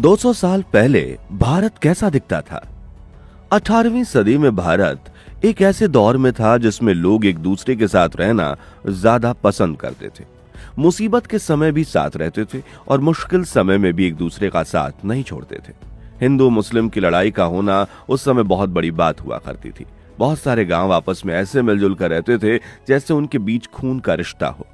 200 साल पहले भारत कैसा दिखता था? 18वीं सदी में भारत एक ऐसे दौर में था जिसमें लोग एक दूसरे के साथ रहना ज्यादा पसंद करते थे। मुसीबत के समय भी साथ रहते थे और मुश्किल समय में भी एक दूसरे का साथ नहीं छोड़ते थे। हिंदू मुस्लिम की लड़ाई का होना उस समय बहुत बड़ी बात हुआ करती थी। बहुत सारे गांव आपस में ऐसे मिलजुल कर रहते थे जैसे उनके बीच खून का रिश्ता हो।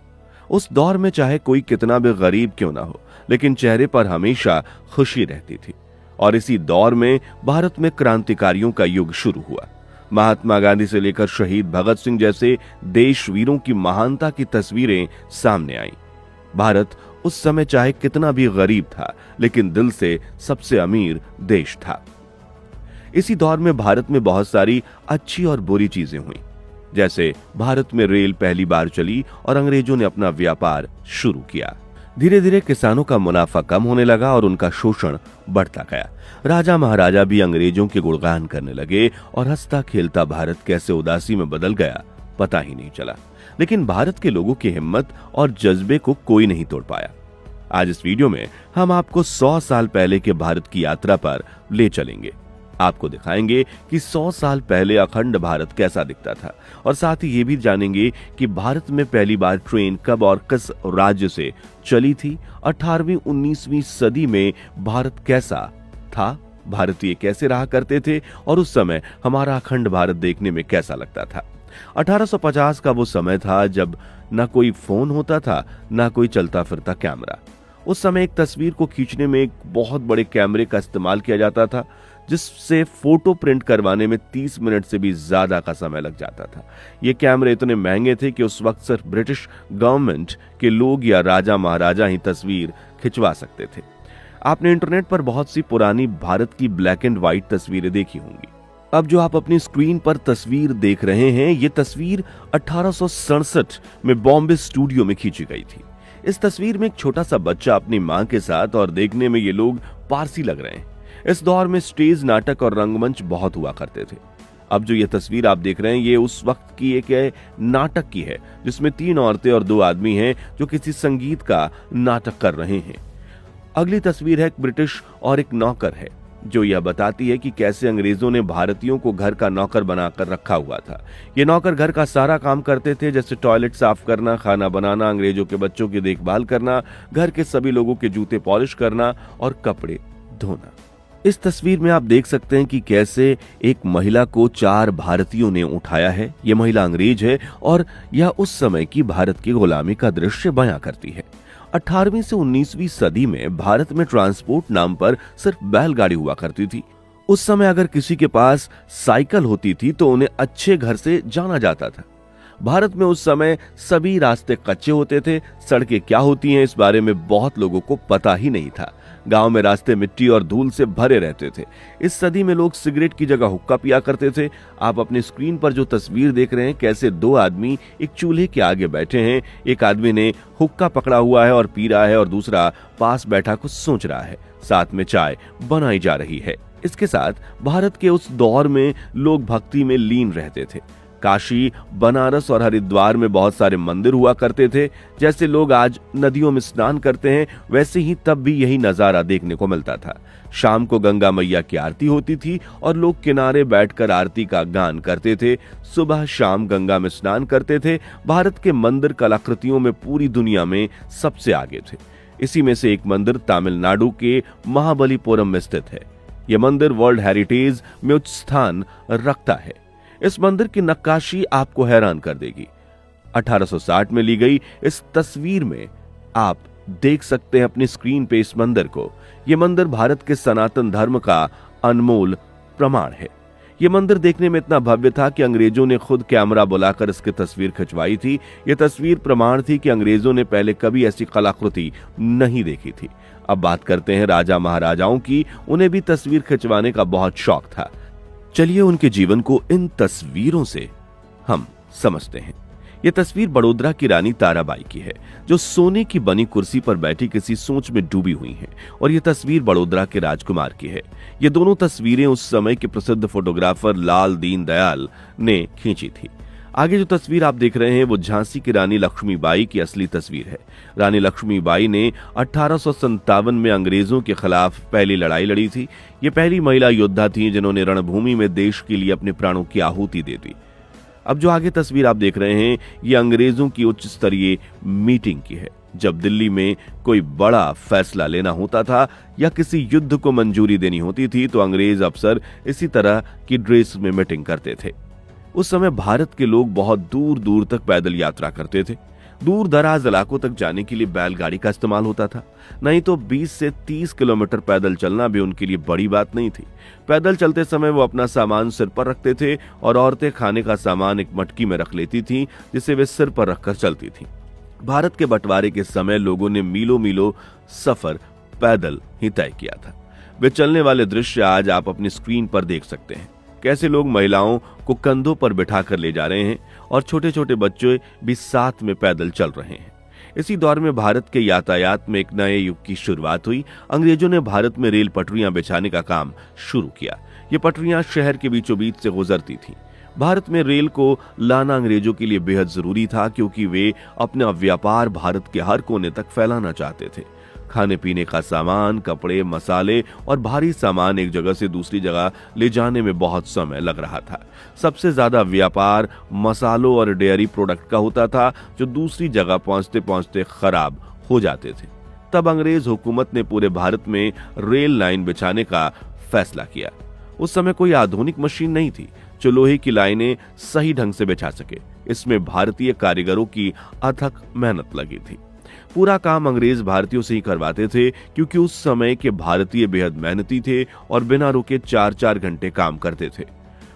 उस दौर में चाहे कोई कितना भी गरीब क्यों ना हो, लेकिन चेहरे पर हमेशा खुशी रहती थी। और इसी दौर में भारत में क्रांतिकारियों का युग शुरू हुआ। महात्मा गांधी से लेकर शहीद भगत सिंह जैसे देशवीरों की महानता की तस्वीरें सामने आईं। भारत उस समय चाहे कितना भी गरीब था, लेकिन दिल से सबसे अमीर देश था। इसी दौर में भारत में बहुत सारी अच्छी और बुरी चीजें हुई। जैसे भारत में रेल पहली बार चली और अंग्रेजों ने अपना व्यापार शुरू किया। धीरे धीरे किसानों का मुनाफा कम होने लगा और उनका शोषण बढ़ता गया। राजा महाराजा भी अंग्रेजों के गुणगान करने लगे और हंसता खेलता भारत कैसे उदासी में बदल गया पता ही नहीं चला। लेकिन भारत के लोगों की हिम्मत और जज्बे को कोई नहीं तोड़ पाया। आज इस वीडियो में हम आपको 100 साल पहले के भारत की यात्रा पर ले चलेंगे। आपको दिखाएंगे कि 100 साल पहले अखंड भारत कैसा दिखता था और साथ ही ये भी जानेंगे कि भारत में पहली बार ट्रेन कब और किस राज्य से चली थी। 18वीं 19वीं सदी में भारत कैसा था, भारतीय कैसे रहा करते थे और उस समय हमारा अखंड भारत देखने में कैसा लगता था। 1850 का वो समय था जब न कोई फोन होता था, न कोई चलता फिरता कैमरा। उस समय एक तस्वीर को खींचने में एक बहुत बड़े कैमरे का इस्तेमाल किया जाता था, जिससे फोटो प्रिंट करवाने में 30 मिनट से भी ज्यादा का समय लग जाता था। ये कैमरे इतने महंगे थे कि उस वक्त सिर्फ ब्रिटिश गवर्नमेंट के लोग या राजा महाराजा ही तस्वीर खिंचवा सकते थे। आपने इंटरनेट पर बहुत सी पुरानी भारत की ब्लैक एंड व्हाइट तस्वीरें देखी होंगी। अब जो आप अपनी स्क्रीन पर तस्वीर देख रहे हैं, ये तस्वीर 1867 में बॉम्बे स्टूडियो में खींची गई थी। इस तस्वीर में एक छोटा सा बच्चा अपनी मां के साथ, और देखने में ये लोग पारसी लग रहे हैं। इस दौर में स्टेज नाटक और रंगमंच बहुत हुआ करते थे। अब जो ये तस्वीर आप देख रहे हैं, ये उस वक्त की एक नाटक की है, जिसमें 3 औरतें और 2 आदमी हैं जो किसी संगीत का नाटक कर रहे हैं। अगली तस्वीर है एक ब्रिटिश और एक नौकर है, जो यह बताती है कि कैसे अंग्रेजों ने भारतीयों को घर का नौकर बनाकर रखा हुआ था। ये नौकर घर का सारा काम करते थे, जैसे टॉयलेट साफ करना, खाना बनाना, अंग्रेजों के बच्चों की देखभाल करना, घर के सभी लोगों के जूते पॉलिश करना और कपड़े धोना। इस तस्वीर में आप देख सकते हैं कि कैसे एक महिला को 4 भारतीयों ने उठाया है। ये महिला अंग्रेज है और यह उस समय की भारत की गुलामी का दृश्य बयां करती है। 18वीं से 19वीं सदी में भारत में ट्रांसपोर्ट नाम पर सिर्फ बैलगाड़ी हुआ करती थी। उस समय अगर किसी के पास साइकिल होती थी तो उन्हें अच्छे घर से जाना जाता था। भारत में उस समय सभी रास्ते कच्चे होते थे। सड़कें क्या होती हैं, इस बारे में बहुत लोगों को पता ही नहीं था। गांव में रास्ते मिट्टी और धूल से भरे रहते थे। इस सदी में लोग सिगरेट की जगह हुक्का पिया करते थे। आप अपनी स्क्रीन पर जो तस्वीर देख रहे हैं, कैसे 2 आदमी एक चूल्हे के आगे बैठे हैं। एक आदमी ने हुक्का पकड़ा हुआ है और पी रहा है, और दूसरा पास बैठा कुछ सोच रहा है। साथ में चाय बनाई जा रही है। इसके साथ भारत के उस दौर में लोग भक्ति में लीन रहते थे। काशी, बनारस और हरिद्वार में बहुत सारे मंदिर हुआ करते थे। जैसे लोग आज नदियों में स्नान करते हैं, वैसे ही तब भी यही नजारा देखने को मिलता था। शाम को गंगा मैया की आरती होती थी और लोग किनारे बैठकर आरती का गान करते थे। सुबह शाम गंगा में स्नान करते थे। भारत के मंदिर कलाकृतियों में पूरी दुनिया में सबसे आगे थे। इसी में से एक मंदिर तमिलनाडु के महाबलीपुरम में स्थित है। यह मंदिर वर्ल्ड हेरिटेज में उच्च स्थान रखता है। इस मंदिर की नक्काशी आपको हैरान कर देगी। 1860 में ली गई इस तस्वीर में आप देख सकते हैं अपनी स्क्रीन पे इस मंदिर को। यह मंदिर भारत के सनातन धर्म का अनमोल प्रमाण है। यह मंदिर देखने में इतना भव्य था कि अंग्रेजों ने खुद कैमरा बुलाकर इसकी तस्वीर खिंचवाई थी। यह तस्वीर प्रमाण थी कि अंग्रेजों ने पहले कभी ऐसी कलाकृति नहीं देखी थी। अब बात करते हैं राजा महाराजाओं की। उन्हें भी तस्वीर खिंचवाने का बहुत शौक था। चलिए उनके जीवन को इन तस्वीरों से हम समझते हैं। यह तस्वीर बड़ोदरा की रानी ताराबाई की है, जो सोने की बनी कुर्सी पर बैठी किसी सोच में डूबी हुई हैं, और यह तस्वीर बड़ोदरा के राजकुमार की है। ये दोनों तस्वीरें उस समय के प्रसिद्ध फोटोग्राफर लाल दीन दयाल ने खींची थी। आगे जो तस्वीर आप देख रहे हैं वो झांसी की रानी लक्ष्मीबाई की असली तस्वीर है। रानी लक्ष्मीबाई ने 1857 में अंग्रेजों के खिलाफ पहली लड़ाई लड़ी थी। ये पहली महिला योद्धा थी जिन्होंने रणभूमि में देश के लिए अपने प्राणों की आहुति दे दी। अब जो आगे तस्वीर आप देख रहे हैं ये अंग्रेजों की उच्च स्तरीय मीटिंग की है। जब दिल्ली में कोई बड़ा फैसला लेना होता था या किसी युद्ध को मंजूरी देनी होती थी तो अंग्रेज अफसर इसी तरह की ड्रेस में मीटिंग करते थे। उस समय भारत के लोग बहुत दूर दूर तक पैदल यात्रा करते थे। दूर दराज इलाकों तक जाने के लिए बैलगाड़ी का इस्तेमाल होता था, नहीं तो 20 से 30 किलोमीटर पैदल चलना भी उनके लिए बड़ी बात नहीं थी। पैदल चलते समय वो अपना सामान सिर पर रखते थे और औरतें खाने का सामान एक मटकी में रख लेती थीं, जिसे वे सिर पर रखकर चलती थीं। भारत के बंटवारे के समय लोगों ने मीलों मीलों सफर पैदल ही तय किया था। वे चलने वाले दृश्य आज आप अपनी स्क्रीन पर देख सकते हैं। कैसे लोग महिलाओं को कंधों पर बिठाकर ले जा रहे हैं और छोटे छोटे बच्चे भी साथ में पैदल चल रहे हैं। इसी दौर में भारत के यातायात में एक नए युग की शुरुआत हुई। अंग्रेजों ने भारत में रेल पटरियां बिछाने का काम शुरू किया। ये पटरियां शहर के बीचों बीच से गुजरती थीं। भारत में रेल को लाना अंग्रेजों के लिए बेहद जरूरी था, क्योंकि वे अपना व्यापार भारत के हर कोने तक फैलाना चाहते थे। खाने पीने का सामान, कपड़े, मसाले और भारी सामान एक जगह से दूसरी जगह ले जाने में बहुत समय लग रहा था। सबसे ज्यादा व्यापार मसालों और डेयरी प्रोडक्ट का होता था, जो दूसरी जगह पहुंचते पहुंचते खराब हो जाते थे। तब अंग्रेज हुकूमत ने पूरे भारत में रेल लाइन बिछाने का फैसला किया। उस समय कोई आधुनिक मशीन नहीं थी जो लोहे की लाइनें सही ढंग से बिछा सके। इसमें भारतीय कारीगरों की अथक मेहनत लगी थी। पूरा काम अंग्रेज भारतीयों से ही करवाते थे, क्योंकि उस समय के भारतीय बेहद मेहनती थे और बिना रुके 4-4 घंटे काम करते थे।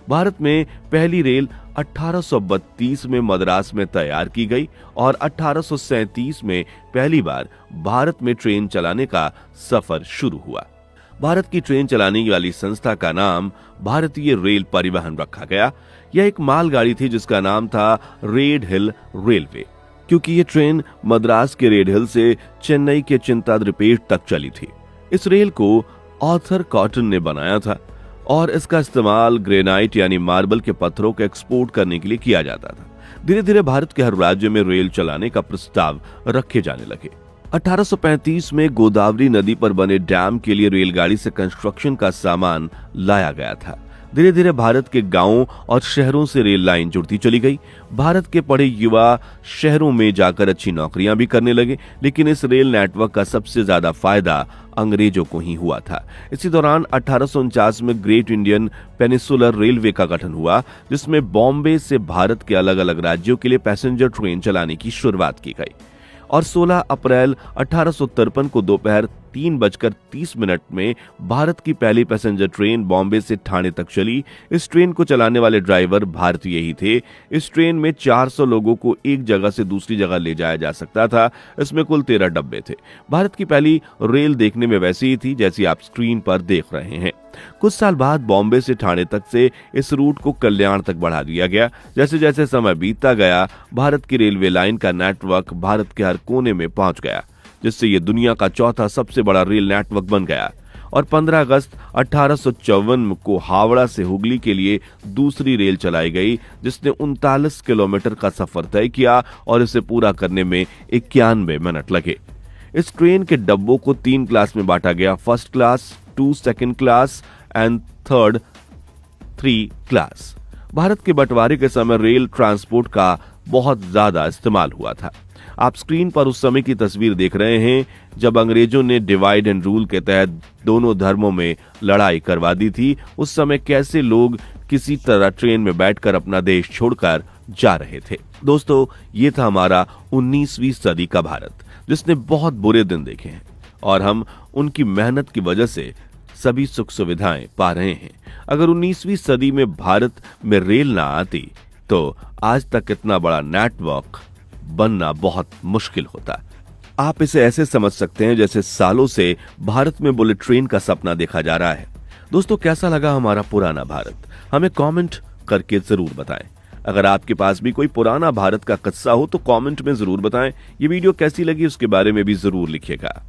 भारत में पहली रेल 1832 में मद्रास में तैयार की गई और 1837 में पहली बार भारत में ट्रेन चलाने का सफर शुरू हुआ। भारत की ट्रेन चलाने वाली संस्था का नाम भारतीय रेल परिवहन रखा गया। यह एक मालगाड़ी थी जिसका नाम था रेड हिल रेलवे, क्योंकि ये ट्रेन मद्रास के रेड हिल से चेन्नई के चिंताद्रिपेट तक चली थी। इस रेल को आर्थर कॉटन ने बनाया था और इसका इस्तेमाल ग्रेनाइट यानी मार्बल के पत्थरों को एक्सपोर्ट करने के लिए किया जाता था। धीरे धीरे भारत के हर राज्य में रेल चलाने का प्रस्ताव रखे जाने लगे। 1835 में गोदावरी नदी पर बने डैम के लिए रेलगाड़ी से कंस्ट्रक्शन का सामान लाया गया था। धीरे धीरे भारत के गांवों और शहरों से रेल लाइन जुड़ती चली गई। भारत के पढ़े युवा शहरों में जाकर अच्छी नौकरियां भी करने लगे, लेकिन इस रेल नेटवर्क का सबसे ज्यादा फायदा अंग्रेजों को ही हुआ था। इसी दौरान 1849 में ग्रेट इंडियन पेनिसुलर रेलवे का गठन हुआ, जिसमें बॉम्बे से भारत के अलग अलग राज्यों के लिए पैसेंजर ट्रेन चलाने की शुरुआत की गई। और 16 अप्रैल 1853 को दोपहर 3:30 में भारत की पहली पैसेंजर ट्रेन बॉम्बे से ठाणे तक चली। इस ट्रेन को चलाने वाले ड्राइवर भारतीय ही थे। इस ट्रेन में 400 लोगों को एक जगह से दूसरी जगह ले जाया जा सकता था। इसमें कुल 13 डब्बे थे। भारत की पहली रेल देखने में वैसी ही थी जैसी आप स्क्रीन पर देख रहे हैं। कुछ साल बाद बॉम्बे से ठाणे तक से इस रूट को कल्याण तक बढ़ा दिया गया। जैसे जैसे समय बीतता गया, भारत की रेलवे लाइन का नेटवर्क भारत के हर कोने में पहुंच गया, जिससे ये दुनिया का चौथा सबसे बड़ा रेल नेटवर्क बन गया। और 15 अगस्त 1854 को हावड़ा से हुगली के लिए दूसरी रेल चलाई गई, जिसने 39 किलोमीटर का सफर तय किया और इसे पूरा करने में 91 मिनट लगे। इस ट्रेन के डब्बों को 3 क्लास में बांटा गया, first class, 2 second class and third 3 class. Bharat के बंटवारे के समय रेल ट्रांसपोर्ट का बहुत ज्यादा इस्तेमाल हुआ था। आप स्क्रीन पर उस समय की तस्वीर देख रहे हैं जब अंग्रेजों ने डिवाइड एंड रूल के तहत दोनों धर्मों में लड़ाई करवा दी थी। उस समय कैसे लोग किसी तरह ट्रेन में बैठकर अपना देश छोड़कर जा रहे थे। दोस्तों, ये था हमारा 19वीं सदी का भारत, जिसने बहुत बुरे दिन देखे हैं और हम उनकी मेहनत की वजह से सभी सुख सुविधाएं पा रहे हैं। अगर 19वीं सदी में भारत में रेल ना आती तो आज तक इतना बड़ा नेटवर्क बनना बहुत मुश्किल होता। आप इसे ऐसे समझ सकते हैं जैसे सालों से भारत में बुलेट ट्रेन का सपना देखा जा रहा है। दोस्तों, कैसा लगा हमारा पुराना भारत? हमें कमेंट करके जरूर बताएं। अगर आपके पास भी कोई पुराना भारत का किस्सा हो तो कमेंट में जरूर बताएं। ये वीडियो कैसी लगी उसके बारे में भी जरूर लिखिएगा।